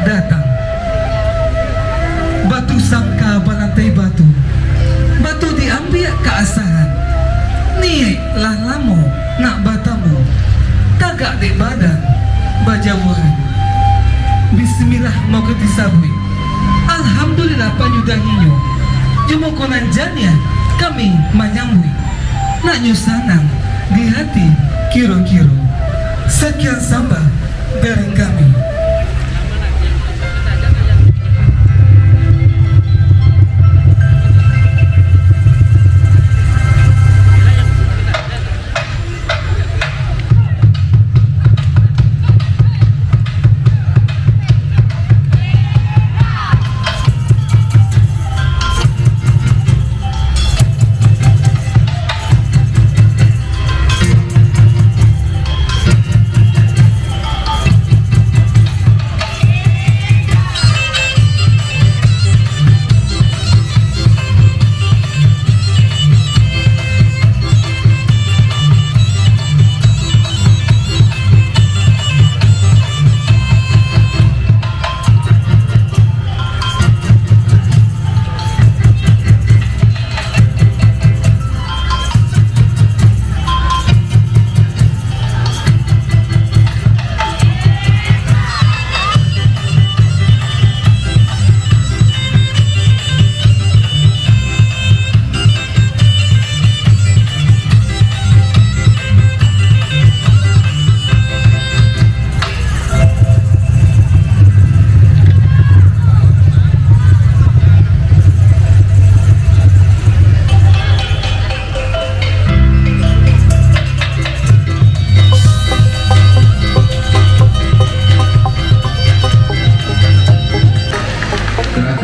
datang. Batu sangka balantai batu, batu diambil keasahan. Niat lah lamo nak batamu, tagak di badan bajawuhan. Bismillah mau ke disabui. Alhamdulillah panyudahinyo. Jumukonan jania kami menyambui. Nak nyusanang di hati kiro-kiro. Sekian sabar dari kami.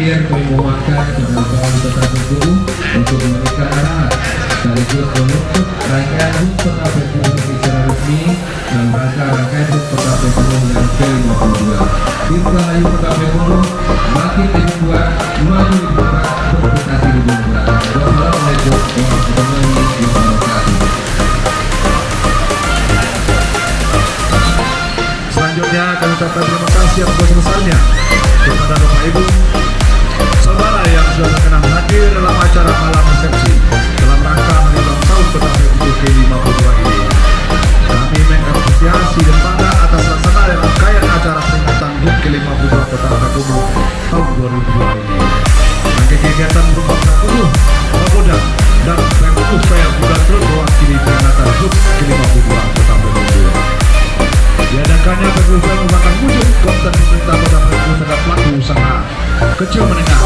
Kami memohonkan kepada Bapak Tetapi Guru untuk memberikan arahan sekaligus menutup rangkaian HUT Kota Bengkulu secara resmi dalam rangka rangkaian HUT Kota Bengkulu yang ke-52. Dirgahayu Kota Bengkulu makin dibuat maju berprestasi di dunia. Wassalamualaikum warahmatullahi wabarakatuh. Selanjutnya kami ucapkan terima kasih yang sebesar-besarnya kepada Bapak Ibu saudara yang sudah berkenan hadir dalam acara malam resepsi dalam rangka hari ulang tahun Kota Bengkulu ke-52 ini. Kami mengapresiasi dan bangga atas laksana dan rangkaian acara peringatan HUT ke-52 Kota Bengkulu tahun 2002 ini. Rangkaian kegiatan berupa Bengkulu, Pagoda, dan Bengkulu Fair juga turut mewakili peringatan HUT ke-52 Kota Bengkulu. Diadakannya Bengkulu Fair merupakan wujud konten pemerintah Kota Bengkulu terhadap pelaku usaha kecil menengah